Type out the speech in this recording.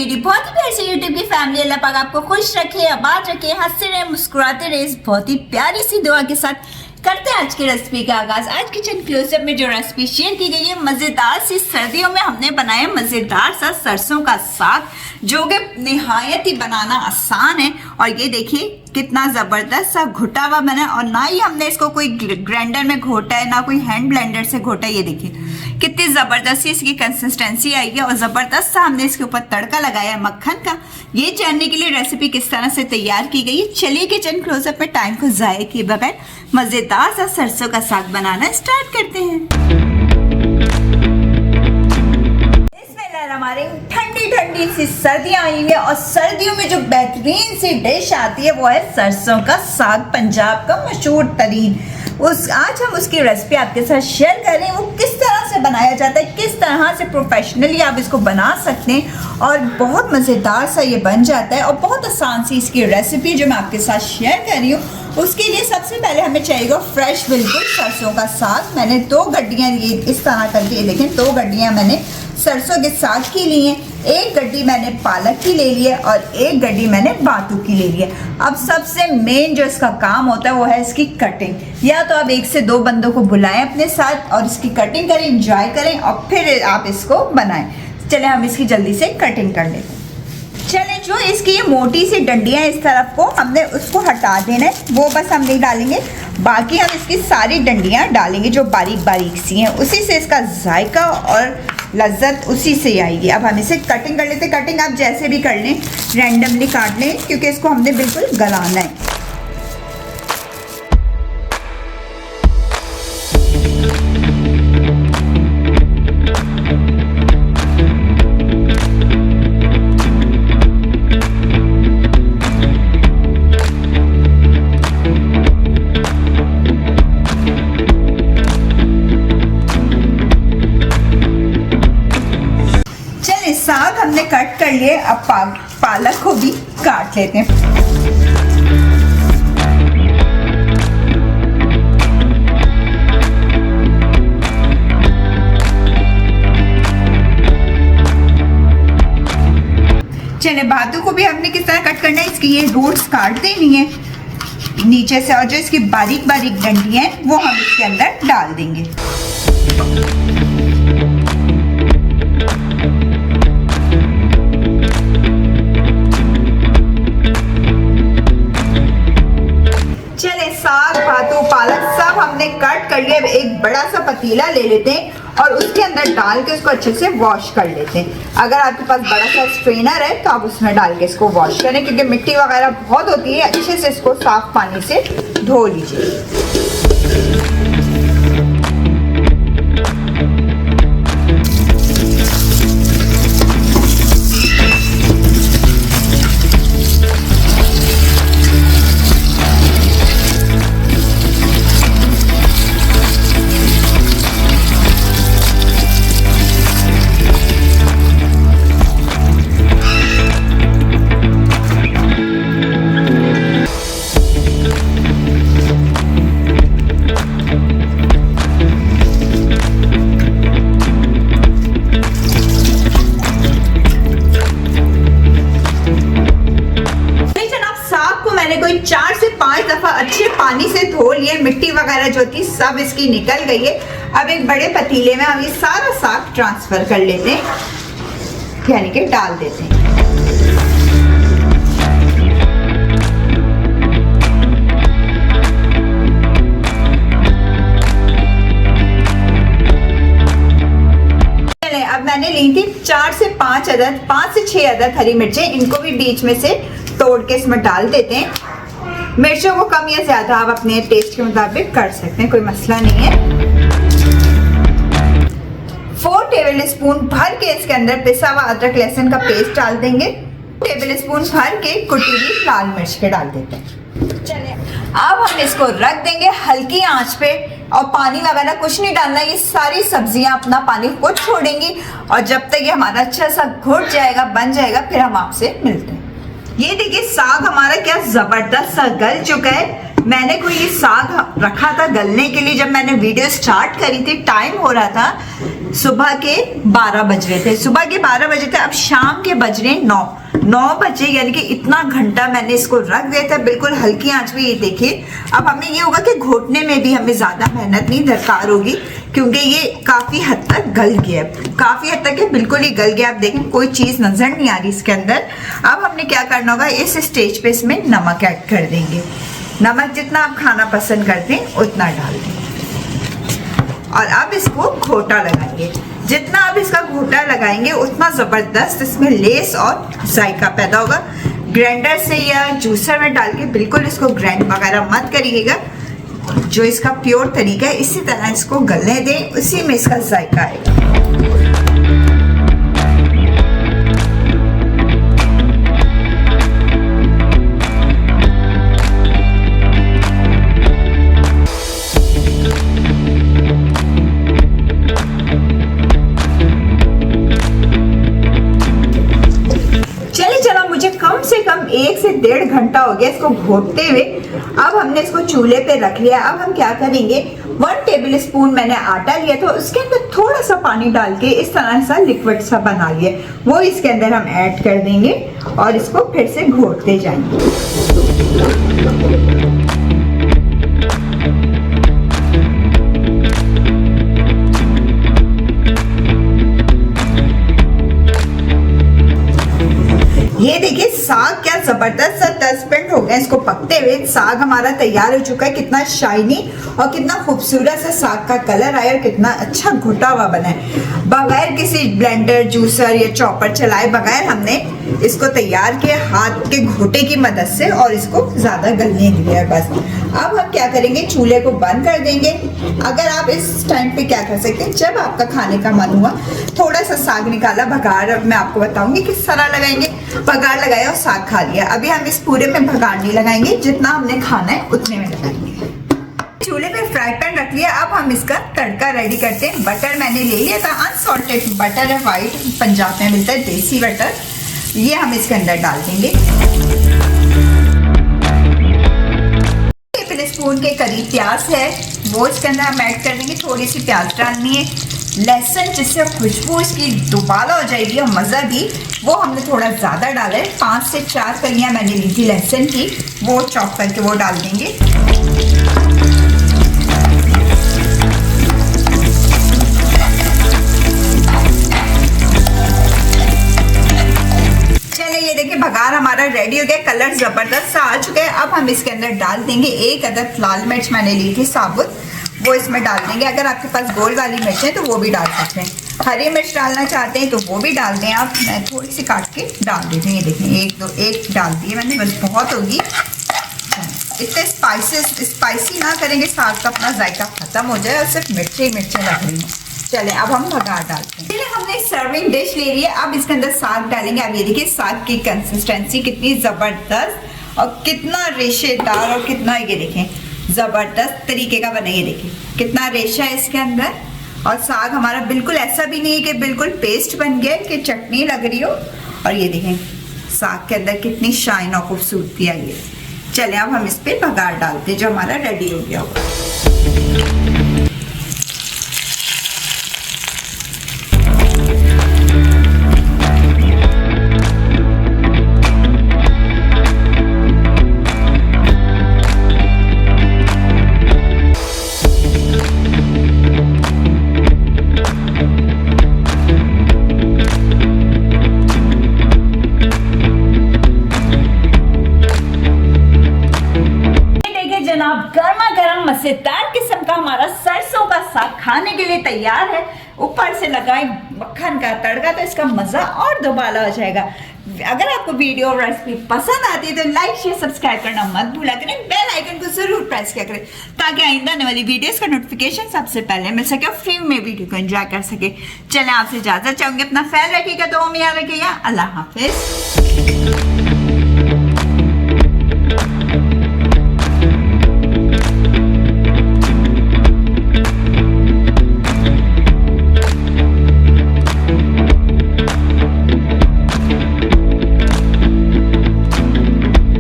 मेरी बहुत ही प्यारी सी यूट्यूब की फैमिली। अल्लाह पाक आपको खुश रखे, आबाद रखे, हंसते रहे, मुस्कुराते रहे। इस बहुत ही प्यारी सी दुआ के साथ करते हैं आज की रेसिपी का आगाज। आज किचन क्लोजअप में जो रेसिपी शेयर की गई है, मज़ेदार सी सर्दियों में हमने बनाया मज़ेदार सा सरसों का साग, जो कि निहायत ही बनाना आसान है। और ये देखिए कितना ज़बरदस्त सा घुटा हुआ बना, और ना ही हमने इसको कोई ग्राइंडर में घोटा है, ना कोई हैंड ब्लेंडर से घोटा है। ये देखिए कितनी ज़बरदस्ती इसकी कंसिस्टेंसी आई है, और ज़बरदस्त सा हमने इसके ऊपर तड़का लगाया है मक्खन का। ये जानने के लिए रेसिपी किस तरह से तैयार की गई है, चलिए किचन क्लोजअप में टाइम को ज़ाया किए बगैर मज़ेदार सा सरसों का साग बनाना स्टार्ट करते हैं। हमारी ठंडी ठंडी सी सर्दियां आई है, और सर्दियों में जो बेहतरीन सी डिश आती है वो है सरसों का साग, पंजाब का मशहूर तरीन। आज हम उसकी रेसिपी आपके साथ शेयर कर रहे हैं। वो किस तरह से बनाया जाता है, किस तरह से प्रोफेशनली आप इसको बना सकते हैं, और बहुत मज़ेदार सा ये बन जाता है। और बहुत आसान सी इसकी रेसिपी जो मैं आपके साथ शेयर कर रही हूँ। उसके लिए सबसे पहले हमें चाहिएगा फ्रेश बिल्कुल सरसों का साग। मैंने 2 गड्डियाँ ये इस तरह करके, ये देखें 2 गड्डियाँ मैंने सरसों के साग की ली है, 1 गड्डी मैंने पालक की ले ली है, और 1 गड्डी मैंने बातू की ले ली है। अब सबसे मेन जो इसका काम होता है वो है इसकी कटिंग। या तो आप 1 से 2 बंदों को बुलाएं अपने साथ और इसकी कटिंग करें, इंजॉय करें, और फिर आप इसको बनाएं। चले हम इसकी जल्दी से कटिंग कर लेते हैं। चले जो इसकी ये मोटी सी डंडियाँ इस तरफ को हमने उसको हटा देना है, वो बस हम नहीं डालेंगे। बाकी हम इसकी सारी डंडियाँ डालेंगे जो बारीक बारीक सी हैं, उसी से इसका जायका और लज्जत उसी से आएगी। अब हम इसे कटिंग कर लेते हैं। कटिंग आप जैसे भी कर लें, रैंडमली काट लें, क्योंकि इसको हमने बिल्कुल गलाना है। साग हमने कट कर लिए, अब पालक को भी काट लेते हैं। चले बातू को भी हमने किस तरह कट करना है, इसकी ये रूट्स काट देनी है नीचे से, और जो इसकी बारीक बारीक डंडियां हैं वो हम इसके अंदर डाल देंगे। साग, बातू, पालक सब हमने कट कर लिया। एक बड़ा सा पतीला ले लेते हैं और उसके अंदर डाल के उसको अच्छे से वॉश कर लेते हैं। अगर आपके पास बड़ा सा स्ट्रेनर है तो आप उसमें डाल के इसको वॉश करें, क्योंकि मिट्टी वगैरह बहुत होती है। अच्छे से इसको साफ पानी से धो लीजिए। कोई 4 से 5 दफा अच्छे पानी से धो लिए, मिट्टी वगैरह जो थी सब इसकी निकल गई है। अब एक बड़े पतीले में हम ये सारा साग ट्रांसफर कर लेते हैं, यानी कि डाल देते हैं। चले अब मैंने ली थी 4 से 5 अदद, 5 से 6 अदद हरी मिर्चें, इनको भी बीच में से तोड़ के इसमें डाल देते हैं। मिर्चों को कम या ज्यादा आप अपने टेस्ट के मुताबिक कर सकते हैं, कोई मसला नहीं है। 4 टेबल स्पून भर के इसके अंदर पिसा हुआ अदरक लहसुन का पेस्ट डाल देंगे। 2 टेबल स्पून भर के कुटी हुई लाल मिर्च के डाल देते हैं। चलिए अब हम इसको रख देंगे हल्की आंच पे, और पानी वगैरह कुछ नहीं डालना। ये सारी सब्जियां अपना पानी खुद छोड़ेंगी, और जब तक ये हमारा अच्छा सा घुट जाएगा, बन जाएगा, फिर हम आपसे मिलते हैं। ये देखिए साग हमारा क्या जबरदस्त सा गल चुका है। मैंने कोई ये साग रखा था गलने के लिए, जब मैंने वीडियो स्टार्ट करी थी टाइम हो रहा था, सुबह के 12 बज रहे थे, सुबह के 12 बजे थे, अब शाम के बज रहे 9 बजे, यानी कि इतना घंटा मैंने इसको रख दिया था बिल्कुल हल्की आंच में। ये देखिए अब हमें ये होगा कि घोटने में भी हमें ज्यादा मेहनत नहीं दरकार होगी, क्योंकि ये काफी हद तक गल गया है, काफी हद तक ये बिल्कुल ही गल गया। आप देखें कोई चीज नजर नहीं आ रही इसके अंदर। अब हमने क्या करना होगा, इस स्टेज पे इसमें नमक ऐड कर देंगे। नमक जितना आप खाना पसंद करते हैं उतना डाल दें और अब इसको घोटा लगाएंगे। जितना आप इसका घोटा लगाएंगे उतना जबरदस्त इसमें लेस और जायका पैदा होगा। ग्राइंडर से या जूसर में डाल के बिल्कुल इसको ग्राइंड वगैरह मत करिएगा, जो इसका प्योर तरीका है इसी तरह इसको गलने दें, उसी में इसका जायका आएगा। कम से कम 1 से 1.5 घंटा हो गया इसको घोटते हुए। अब हमने इसको चूल्हे पे रख लिया। अब हम क्या करेंगे, 1 टेबल स्पून मैंने आटा लिया था, उसके अंदर थोड़ा सा पानी डाल के इस तरह सा लिक्विड सा बना लिया, वो इसके अंदर हम ऐड कर देंगे और इसको फिर से घोटते जाएंगे। ये देखिए साग क्या जबरदस्त सा 10 मिनट हो गए इसको पकते हुए। साग हमारा तैयार हो चुका है, कितना शाइनी और कितना खूबसूरत सा साग का कलर आया और कितना अच्छा घुटा हुआ बना है। बगैर किसी ब्लेंडर, जूसर या चॉपर चलाए बगैर हमने इसको तैयार किया हाथ के घोटे की मदद से और इसको ज्यादा गलने दिया है बस। अब हम क्या करेंगे, चूल्हे को बंद कर देंगे। अगर आप इस टाइम पे क्या कर सकते हैं, जब आपका खाने का मन हुआ थोड़ा सा साग निकाला, भगार मैं आपको बताऊंगी किस तरह लगाएंगे, भगार लगाया और साग खा लिया। अभी हम इस पूरे में भगार नहीं लगाएंगे, जितना हमने खाना है उतने में लगाएंगे। चूल्हे पे फ्राई पैन रख लिया। अब हम इसका तड़का रेडी करते हैं। बटर मैंने ले लिया था, अनसॉल्टेड बटर है, वाइट पंजाब में मिलता है, देसी बटर। ये हम इसके अंदर डाल देंगे। स्पून के करीब प्याज है, वो इसके अंदर हम ऐड कर देंगे। थोड़ी सी प्याज डालनी है। लहसुन, जिससे खुशबू इसकी दुबाला हो जाएगी और मज़ा भी, वो हमने थोड़ा ज़्यादा डाला है। 5 से 4 कलियां मैंने ली थी लहसुन की, वो चॉप करके वो डाल देंगे। ये देखिए भगार हमारा रेडी हो गया, कलर जबरदस्त सा आ चुका है। अब हम इसके अंदर डाल देंगे 1 अदद लाल मिर्च मैंने ली थी साबुत, वो इसमें डाल देंगे। अगर आपके पास गोल वाली मिर्च है तो वो भी डाल सकते हैं। हरी मिर्च डालना चाहते हैं तो वो भी डाल दें आप। मैं थोड़ी सी काट के डाल देती हूँ। ये देखें 1 डाल दिए मैंने, बस बहुत होगी। इतने स्पाइसी ना करेंगे, साग का अपना जायका खत्म हो जाए और सिर्फ मिर्ची लग रही हैं। चले अब हम भगार डालते हैं। चलिए हमने सर्विंग डिश ले ली है, अब इसके अंदर साग डालेंगे। अब ये देखिए साग की कंसिस्टेंसी कितनी जबरदस्त और कितना रेशेदार और कितना, ये देखें जबरदस्त तरीके का बना। ये देखिए कितना रेशा है इसके अंदर और साग हमारा बिल्कुल ऐसा भी नहीं है कि बिल्कुल पेस्ट बन गया कि चटनी लग रही हो। और ये देखें साग के अंदर कितनी शाइन और खूबसूरती आई है। चले अब हम इस पे भगार डालते हैं जो हमारा रेडी हो गया होगा। गर्मा गर्म मजेदार किस्म का हमारा सरसों का साग खाने के लिए तैयार है। ऊपर से लगाएं मक्खन का तड़का तो इसका मजा और दोबाला हो जाएगा। अगर आपको वीडियो और रेसिपी पसंद आती है तो लाइक शेयर सब्सक्राइब करना मत भूला करें। बेल आइकन को जरूर प्रेस किया करें ताकि आइंदा आने वाली वीडियोस का नोटिफिकेशन सबसे पहले मिल सके और फ्री में वीडियो को एंजॉय कर सके। चलें आपसे इजाजत चाहूंगी, अपना ख्याल रखिएगा, दुआ में याद रखिएगा। अल्लाह हाफिज।